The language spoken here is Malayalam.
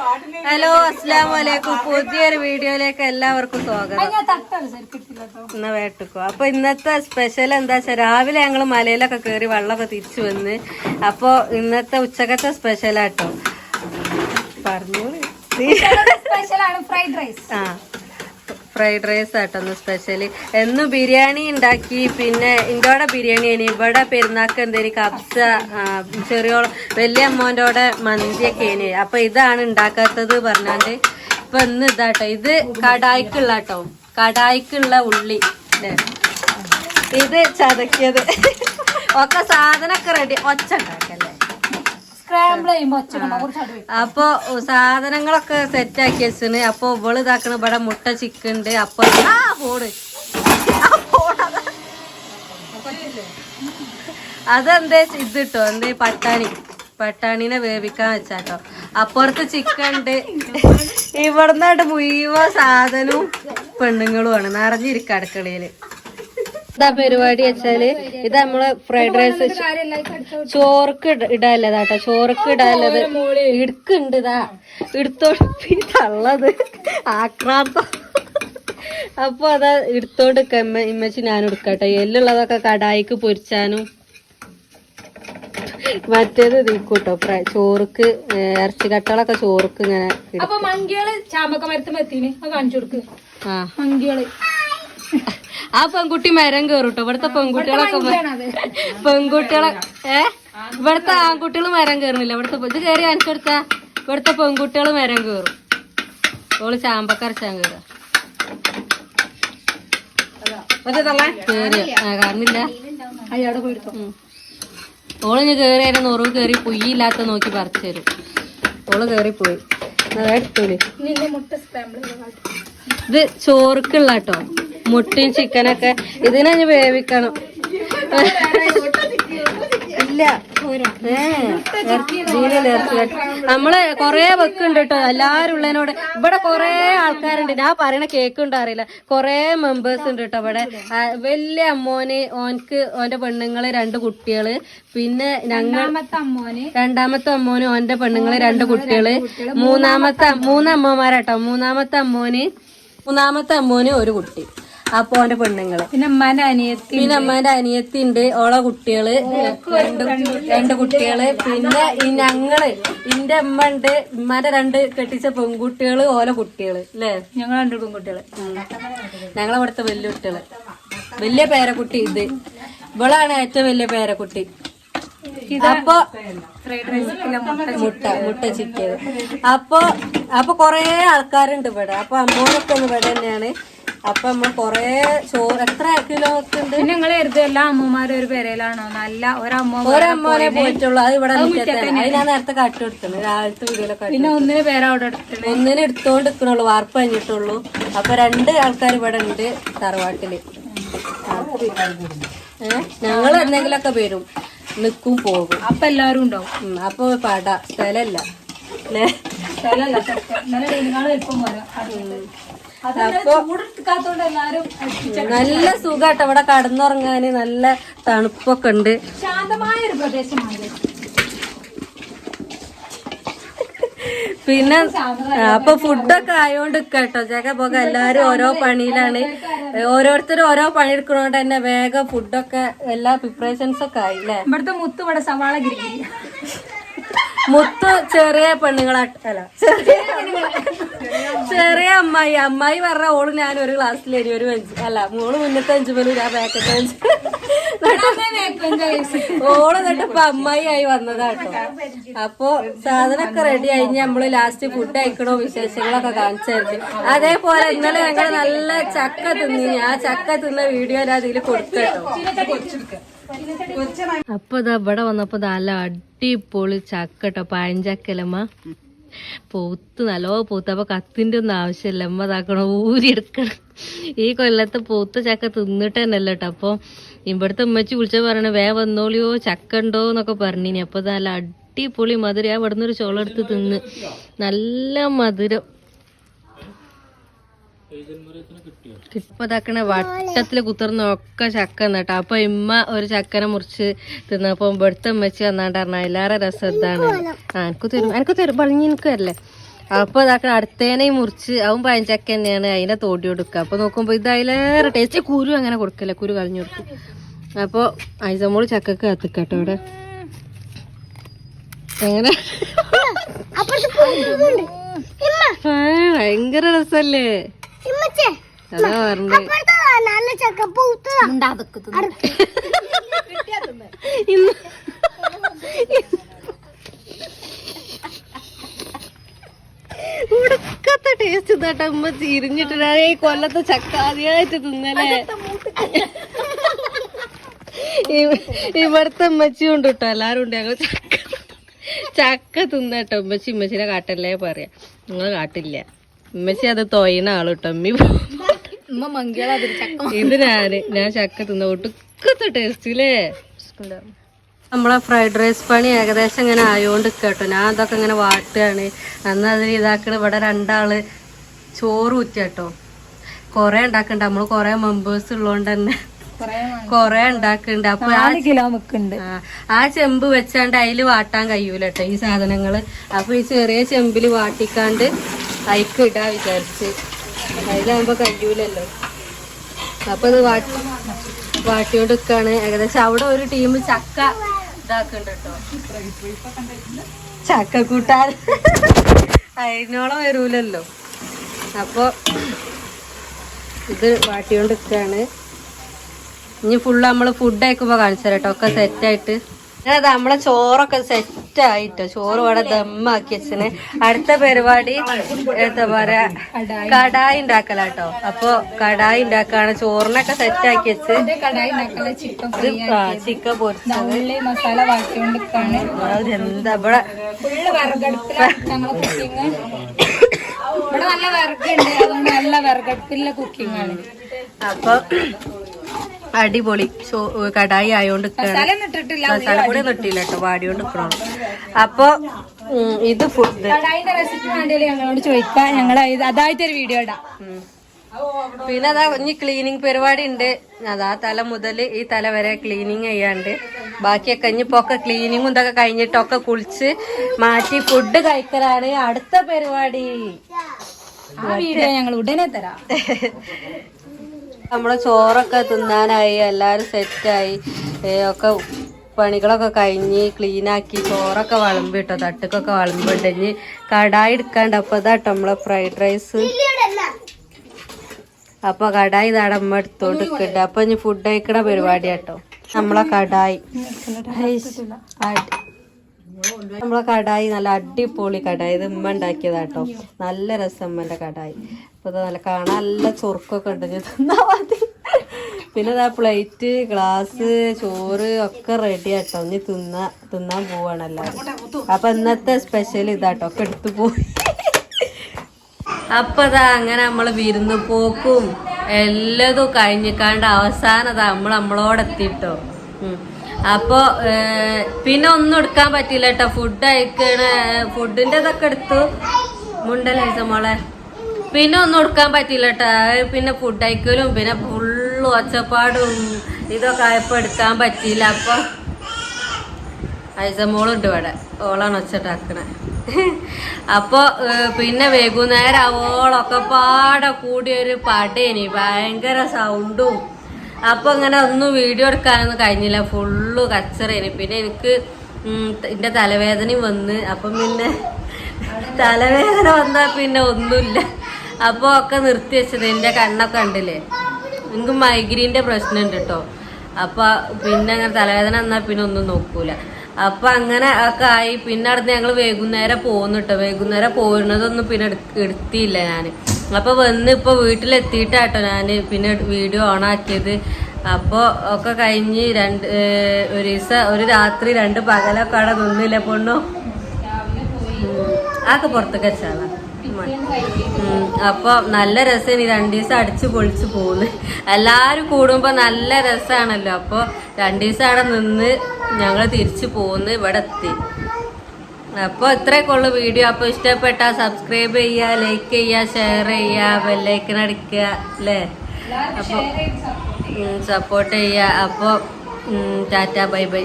ഹലോ അസ്സലാമു അലൈക്കും. പുതിയൊരു വീഡിയോയിലേക്ക് എല്ലാവർക്കും സ്വാഗതം. എന്നാ വേട്ടക്കോ. അപ്പൊ ഇന്നത്തെ സ്പെഷ്യൽ എന്താ വെച്ചാൽ രാവിലെ ഞങ്ങള് മലയിലൊക്കെ കേറി വെള്ളമൊക്കെ തിരിച്ചു വന്ന്. അപ്പൊ ഇന്നത്തെ ഉച്ചക്കത്തെ സ്പെഷ്യലാട്ടോ പറഞ്ഞോളൂ. ആ ഫ്രൈഡ് റൈസ് ആട്ടൊന്ന് സ്പെഷ്യല്. എന്നും ബിരിയാണി ഉണ്ടാക്കി. പിന്നെ ഇന്തോടെ ബിരിയാണി ആണ്. ഇവിടെ പെരുന്നാക്ക് എന്തേലും കബ്സ, ചെറിയ വലിയ അമ്മോൻ്റെ കൂടെ മന്തിയൊക്കെ ആണ്. അപ്പൊ ഇതാണ് ഉണ്ടാക്കാത്തത് പറഞ്ഞാണ്ട് ഇപ്പൊ ഇന്ന് ഇതാട്ടോ. ഇത് കടായിക്കുള്ള കേട്ടോ, കടായിക്കുള്ള ഉള്ളി അല്ലേ, ഇത് ചതക്കിയത് ഒക്കെ സാധനമൊക്കെ റെഡി. ഒച്ച ഉണ്ടാക്കല്ലേ. അപ്പൊ സാധനങ്ങളൊക്കെ സെറ്റ് ആക്കി വെച്ചിന്. അപ്പൊ ഇവള് ഇതാക്കണ ഇവിടെ മുട്ട ചിക്കൻ ഉണ്ട്. അപ്പൊ അതെന്തേ ഇതിട്ടോ, എന്തേ പട്ടാണിനെ വേവിക്കാൻ വെച്ചാട്ടോ. അപ്പുറത്ത് ചിക്കൻ ഉണ്ട്. ഇവിടുന്നായിട്ട് മുഴുവൻ സാധനവും പെണ്ണുങ്ങളുമാണ് നിറഞ്ഞിരിക്ക അടുക്കളയില്. എന്താ പരിപാടി വെച്ചാല് ഇത് നമ്മള് ഫ്രൈഡ് റൈസ് ചോർക്ക് ഇടാല്ലതാട്ടോ. ചോർക്ക് ഇടാല്ലത് ഇടുക്കുണ്ട്. ഇതാ എടുത്തോളത് ആക്രാന്തം. അപ്പൊ അതാ എടുത്തോണ്ട് ഇമ്മച്ചി ഞാൻ എടുക്കട്ടെ. എല്ലുള്ളതൊക്കെ കടായിക്ക് പൊരിച്ചാനും മറ്റേത് തീക്കൂട്ടോ ചോർക്ക് ഇറച്ചി കട്ടകളൊക്കെ ചോർക്ക് ഇങ്ങനെ. ആ പെൺകുട്ടി മരം കേറുട്ടോ. ഇവിടുത്തെ പെൺകുട്ടികളൊക്കെ ഇവിടുത്തെ ആൺകുട്ടികൾ മരം കേറുന്നില്ല. ഇവിടുത്തെ ഇത് കയറി കാണിച്ചെടുത്ത ഇവിടുത്തെ പെൺകുട്ടികൾ മരം കേറും. ഓള് ചാമ്പക്കരച്ചാൻ കേറുക കാണില്ല. ഓളിഞ്ഞ് കേറി അതിന്റെ നുറവ് കേറി പൊയ്യില്ലാത്ത നോക്കി പറിച്ചു തരും. ഓള് കേറിപ്പോയി. എടുത്തോളി. ഇത് ചോർക്കുള്ള കേട്ടോ. മുട്ടയും ചിക്കനൊക്കെ ഇതിനെ വേവിക്കണം. ഇല്ല നമ്മള് കൊറേ വെക്കുണ്ട് കേട്ടോ. എല്ലാരും ഉള്ളതിനോട് ഇവിടെ കൊറേ ആൾക്കാരുണ്ട്. ഞാൻ പറയണ കേക്കുണ്ടോ അറിയില്ല. കൊറേ മെമ്പേഴ്സ് ഉണ്ട് കേട്ടോ ഇവിടെ. വലിയ അമ്മോന്, ഓന്റെ പെണ്ണുങ്ങള് 2 കുട്ടികള്. പിന്നെ രണ്ടാമത്തെ അമ്മോന് ഓന്റെ പെണ്ണുങ്ങള് 2 കുട്ടികള്. മൂന്നമ്മമാരാട്ടോ. മൂന്നാമത്തെ അമ്മോന് 1 കുട്ടി. അപ്പൊ ഓന്റെ പെണ്ണുങ്ങള് പിന്നെ അമ്മാന്റെ അനിയത്തി ഉണ്ട്. ഓളെ കുട്ടികള് 2 കുട്ടികള്. പിന്നെ ഞങ്ങള് ഇന്റെ അമ്മ ഉണ്ട്. ഉമ്മാന്റെ 2 കെട്ടിച്ച പെൺകുട്ടികള്, ഓലെ കുട്ടികള് അല്ലേ. ഞങ്ങൾ 2 പെൺകുട്ടികള്. ഞങ്ങളവിടുത്തെ വലിയ കുട്ടികള്. വലിയ പേരക്കുട്ടി ഇത്. ഇവളാണ് ഏറ്റവും വലിയ പേരക്കുട്ടി. അപ്പൊ മുട്ട ചിക്കൻ. അപ്പൊ കൊറേ ആൾക്കാരുണ്ട് ഇവിടെ. അപ്പൊ അമ്മോനൊക്കെ ഒന്ന് ഇവിടെ തന്നെയാണ്. അപ്പൊ നമ്മൾ കൊറേ ചോറ് എത്ര കിലോ ഒക്കെ ഉണ്ട്. പിന്നെ നിങ്ങൾ കരുതും എല്ലാ അമ്മമാരും ഒരു പേരയിലാണോ? നല്ല ഒരമ്മോനെ പോയിട്ടുള്ളൂ. അത് ഇവിടെ അത് ഞാൻ നേരത്തെ കാട്ടിയെടുത്തത് രാവിലത്തെ വീഡിയോയിലൊക്കെ. പിന്നെ ഒന്നിന് പേരവിടെ ഒന്നിന് എടുത്തോണ്ട് നിൽക്കണുള്ളൂ. വാർപ്പ് കഴിഞ്ഞിട്ടുള്ളൂ. അപ്പൊ 2 ആൾക്കാർ ഇവിടെ ഉണ്ട് തറവാട്ടില്. ഞങ്ങൾ എന്തെങ്കിലുമൊക്കെ വരും, നിക്കും പോകും. അപ്പൊ എല്ലാരും ഉണ്ടാവും. അപ്പൊ സ്ഥലല്ല അല്ലേ. നല്ല സുഖാട്ടോ ഇവിടെ കടന്നുറങ്ങാന്. നല്ല തണുപ്പൊക്കെ ഉണ്ട്. ശാന്തമായ ഒരു പ്രദേശമാണ്. പിന്നെ അപ്പൊ ഫുഡൊക്കെ ആയോണ്ട് കേട്ടോ പോക എല്ലാരും ഓരോ പണിയിലാണ്. ഓരോരുത്തരും ഓരോ പണി എടുക്കണോണ്ട് തന്നെ വേഗം ഫുഡൊക്കെ എല്ലാ പ്രിപ്പറേഷൻസ് ഒക്കെ ആയില്ലേ. ഇവിടുത്തെ മുത്ത് ഇവിടെ സവാള മുത്ത് ചെറിയ പെണ്ണുങ്ങളല്ല, ചെറിയ അമ്മായി പറഞ്ഞ ഓള് ഞാൻ ഒരു ക്ലാസ്സിലേരി ഒരു ബെഞ്ച് അല്ല മോള് മുന്നത്തെ 5 മണി ഞാൻ ബാക്കത്തെ ബെഞ്ച്. ഓള് എന്നിട്ട് ഇപ്പൊ അമ്മായി ആയി വന്നതാട്ടോ. അപ്പൊ സാധനമൊക്കെ റെഡി കഴിഞ്ഞ് നമ്മള് ലാസ്റ്റ് ഫുഡ് കഴിക്കണോ വിശേഷങ്ങളൊക്കെ കാണിച്ചായിരുന്നു. അതേപോലെ ഇന്നലെ ഞങ്ങള് നല്ല ചക്ക തിന്നിന്. ആ ചക്ക തിന്ന വീഡിയോ അതിൽ കൊടുക്കട്ടോ. അപ്പൊ ഇതാ ഇവിടെ വന്നപ്പോ നല്ല അടിപൊളി ചക്ക കേട്ടോ. പഴഞ്ചക്കലമ്മ പൂത്ത് നല്ലോ പൂത്ത്. അപ്പൊ കത്തിന്റെ ഒന്നും ആവശ്യമില്ല. അമ്മ ഇതാക്കണം ഊരിയെടുക്കണം. ഈ കൊല്ലത്ത് പൂത്ത ചക്ക തിന്നിട്ട് തന്നെയല്ല കേട്ടോ. അപ്പൊ ഇവിടുത്തെ ഉമ്മച്ചി വിളിച്ച പറയണ വന്നോളിയോ ചക്ക ഉണ്ടോ എന്നൊക്കെ പറഞ്ഞിനി. അപ്പൊ നല്ല അടിപൊളി മധുരം. ഞാൻ ഇവിടുന്ന് ഒരു ചോളം എടുത്ത് തിന്ന്. നല്ല മധുരം. ഇപ്പൊ ഇതാക്കണ വട്ടത്തില് കുത്തിർന്നൊക്കെ ചക്ക എന്നിട്ടാ. അപ്പൊ ഇമ്മ ഒരു ചക്കനെ മുറിച്ച് തിന്നപ്പോ ഇവിടുത്തെ ഉമ്മച്ചി വന്നാണ്ട് പറഞ്ഞ എല്ലാരെ രസം ഇതാണ്. എനിക്ക് തരും പറഞ്ഞ് എനിക്ക് തരല്ലേ. അപ്പൊ ഇതാക്കണം അടുത്തേനെ മുറിച്ച് അവൻ പഴഞ്ചക്ക തന്നെയാണ് അതിനെ തോടി കൊടുക്കുക. അപ്പൊ നോക്കുമ്പോ ഇത് അതിലേറെ ടേസ്റ്റ്. കുരു അങ്ങനെ കൊടുക്കല്ലേ, കുരു കളഞ്ഞു കൊടുക്കും. അപ്പൊ ഐസമോള് ചക്കക്ക് കത്തിക്കട്ടോ ഇവിടെ. എങ്ങനെ ഭയങ്കര രസല്ലേ, അതാ പറഞ്ഞത്. ഉടക്കത്തെ ടേസ്റ്റ് ഇതാട്ട അമ്മ തിരിഞ്ഞിട്ട് ഈ കൊല്ലത്തെ ചക്ക ആദ്യമായിട്ട് തിന്നലേ. ഇവിടുത്തെ അമ്മച്ചി കൊണ്ട് കിട്ടോ എല്ലാരും ഉണ്ട്. ഞങ്ങൾ ചക്ക തിന്നട്ടോ. ഉമ്മച്ചിനെ കാട്ടല്ലേ പറയാ, നിങ്ങൾ കാട്ടില്ല. ഉമ്മച്ചി അത് തൊയ്യണ ആള് കേട്ടോ. ഇത് ഞാൻ ചക്ക തിന്ന ഒടുക്കത്തെ ടേസ്റ്റില്ലേ. നമ്മളെ ഫ്രൈഡ് റൈസ് പണി ഏകദേശം ഇങ്ങനെ ആയോണ്ട് കേട്ടോ. ഞാൻ അതൊക്കെ ഇങ്ങനെ വാട്ടുകയാണ്. അന്ന് അതിൽ ഇതാക്കണ ഇവിടെ 2 ആള് ചോറ് ഊറ്റാട്ടോ. കൊറേ ഉണ്ടാക്കണ്ട, നമ്മള് കൊറേ മെമ്പേഴ്സ് ഉള്ളോണ്ട് തന്നെ കൊറേ ഉണ്ടാക്കുന്നുണ്ട്. അപ്പൊ ആ ചെമ്പ് വെച്ചാണ്ട് അതില് വാട്ടാൻ കഴിയൂല കേട്ടോ ഈ സാധനങ്ങള്. അപ്പൊ ഈ ചെറിയ ചെമ്പില് വാട്ടിക്കാണ്ട് അയക്ക് ഇടാ വിചാരിച്ച്. അതിലാകുമ്പോ കഴിയൂലല്ലോ. അപ്പൊ ഇത് വാട്ടിയോണ്ട് നിക്കാണ്. ഏകദേശം അവിടെ ഒരു ടീം ചക്ക ഇതാക്കുന്നുണ്ട് കേട്ടോ. ചക്ക കൂട്ടാൻ അതിനോളം വരൂലല്ലോ. അപ്പൊ ഇത് വാട്ടിയോണ്ട് നിക്കാണ്. ഇനി ഫുള്ള് നമ്മള് ഫുഡ് അയക്കുമ്പോ കാണിച്ചു കേട്ടോ. ഒക്കെ സെറ്റായിട്ട് അത് നമ്മളെ ചോറൊക്കെ സെറ്റായിട്ടോ. ചോറ് ഇവിടെ ദമ്മാക്കി വെച്ചിന്. അടുത്ത പരിപാടി എന്താ പറയാ, കടായി ഉണ്ടാക്കലാട്ടോ. അപ്പൊ കടായി ഉണ്ടാക്കാണ്. ചോറിനൊക്കെ സെറ്റാക്കി വെച്ച് ചിക്കൻ പൊരിച്ചത്. എന്താ ഇവിടെ നല്ല വിറകുണ്ട്, അതുകൊണ്ട് നല്ല വിറകടുപ്പിലെ കുക്കിംഗ് ആണ്. അപ്പൊ അടിപൊളി കടായി ആയോണ്ട് മസാല കൂടെ നിട്ടില്ല കേട്ടോ, വാടിയോണ്ട് നിക്കണം. അപ്പൊ ഇത് ഫുഡ് കടായിന്റെ റെസിപ്പി വേണ്ടിയല്ലേ ഞങ്ങളോട് ചോദിക്കാം. ഞങ്ങൾ അതായിട്ടൊരു വീഡിയോ ഇടാം. പിന്നെ അതാ ഇനി ക്ലീനിങ് പരിപാടി ഉണ്ട്. അതാ തല മുതൽ ഈ തല വരെ ക്ലീനിങ് ചെയ്യാണ്ട്. ബാക്കിയൊക്കെ ഇനിയിപ്പൊക്കെ ക്ലീനിങ്ങും ഇതൊക്കെ കഴിഞ്ഞിട്ടൊക്കെ കുളിച്ച് മാറ്റി ഫുഡ് കഴിക്കലാണ് അടുത്ത പരിപാടി. ആ വീഡിയോ ഞങ്ങൾ ഉടനെ തരാം. നമ്മളെ ചോറൊക്കെ തിന്നാനായി, എല്ലാരും സെറ്റായി. ഒക്കെ പണികളൊക്കെ കഴിഞ്ഞ് ക്ലീനാക്കി ചോറൊക്കെ വിളമ്പിട്ടോ. തട്ടുക്കൊക്കെ വിളമ്പിട്ട് കടായി എടുക്കാണ്ട്. അപ്പൊ ഇതാട്ടോ നമ്മളെ ഫ്രൈഡ് റൈസ്. അപ്പൊ കടായി നടമ്മ എടുത്തോണ്ട് നിൽക്കണ്ട്. അപ്പൊ ഇനി ഫുഡ് കഴിക്കണ പരിപാടി കേട്ടോ. നമ്മളെ കടായി നല്ല അടിപൊളി കടായി. ഇത് ഉമ്മ ഉണ്ടാക്കിയതാട്ടോ. നല്ല രസം ഉമ്മന്റെ കടായി. അപ്പൊ നല്ല കാണാൻ നല്ല ചൊറുക്കൊക്കെ ഉണ്ട്. തിന്നാ മതി. പിന്നെ ഇതാ പ്ലേറ്റ്, ഗ്ലാസ്, ചോറ് ഒക്കെ റെഡി ആട്ടോ. ഇനി തിന്നാൻ പോവാണല്ലോ. അപ്പൊ ഇന്നത്തെ സ്പെഷ്യൽ ഇതാട്ടോ. ഒക്കെ എടുത്തു പോയി. അപ്പൊ ഇതാ അങ്ങനെ നമ്മള് വിരുന്ന് പോക്കും എല്ലതും കഴിഞ്ഞിക്കാണ്ട് അവസാനം നമ്മളോടെത്തിട്ടോ. അപ്പൊ പിന്നെ ഒന്നും എടുക്കാൻ പറ്റില്ല കേട്ടോ. ഫുഡ് അയക്കണ ഫുഡിന്റെ ഇതൊക്കെ എടുത്തു. മുണ്ടലൈസ മോളെ. പിന്നെ ഒന്നും എടുക്കാൻ പറ്റില്ല കേട്ടോ. പിന്നെ ഫുഡ് അയക്കലും പിന്നെ ഫുള്ള് ഒച്ചപ്പാടും ഇതൊക്കെ ആയപ്പോ എടുക്കാൻ പറ്റിയില്ല. അപ്പൊ ഐസമോളുണ്ട് ഇവിടെ, ഓളാണ് ഒച്ചട്ടാക്കണേ. അപ്പൊ പിന്നെ വൈകുന്നേരം അവളൊക്കെ പാടെ കൂടിയൊരു പടേനി, ഭയങ്കര സൗണ്ടും. അപ്പൊ ഇങ്ങനെ ഒന്നും വീഡിയോ എടുക്കാനൊന്നും കഴിഞ്ഞില്ല. ഫുള്ള് കച്ചറേനി. പിന്നെ എനിക്ക് എന്റെ തലവേദനയും വന്ന്. അപ്പം പിന്നെ തലവേദന വന്നാ പിന്നെ ഒന്നുമില്ല. അപ്പൊ ഒക്കെ നിർത്തി വെച്ചത്. എന്റെ കണ്ണൊക്കെ ഉണ്ടല്ലേ, എനിക്ക് മൈഗ്രീൻ്റെ പ്രശ്നമുണ്ട് കേട്ടോ. അപ്പൊ പിന്നെ അങ്ങനെ തലവേദന വന്നാൽ പിന്നെ ഒന്നും നോക്കൂല. അപ്പൊ അങ്ങനെ ഒക്കെ ആയി. പിന്നെ അടുത്ത് ഞങ്ങൾ വൈകുന്നേരം പോകുന്നു. വൈകുന്നേരം പോരുന്നതൊന്നും പിന്നെ എടുത്തില്ല ഞാൻ. അപ്പൊ വന്ന് ഇപ്പൊ വീട്ടിലെത്തിയിട്ടാട്ടോ ഞാൻ പിന്നെ വീഡിയോ ഓൺ ആക്കിയത്. അപ്പൊ ഒക്കെ കഴിഞ്ഞ് ഒരു രാത്രി 2 പകലൊക്കെ അവിടെ നിന്നില്ല പൊണ്ണു. ആക്കെ പുറത്തേക്ക് വെച്ചാളാ. അപ്പൊ നല്ല രസം. 2 ദിവസം അടിച്ചു പൊളിച്ചു പോകുന്നു. എല്ലാരും കൂടുമ്പോ നല്ല രസാണല്ലോ. അപ്പൊ 2 ദിവസം അവിടെ നിന്ന് ഞങ്ങള് തിരിച്ചു പോകുന്നു. ഇവിടെ എത്തി. അപ്പൊ ഇത്രയൊക്കെ ഉള്ളു വീഡിയോ. അപ്പൊ ഇഷ്ടപ്പെട്ട സബ്സ്ക്രൈബ് ചെയ്യുക, ലൈക്ക് ചെയ്യുക, ഷെയർ ചെയ്യുക, ബെല്ലൈക്കൺ അടിക്കുക അല്ലേ. അപ്പൊ സപ്പോർട്ട് ചെയ്യുക. അപ്പൊ ടാറ്റ ബൈ ബൈ.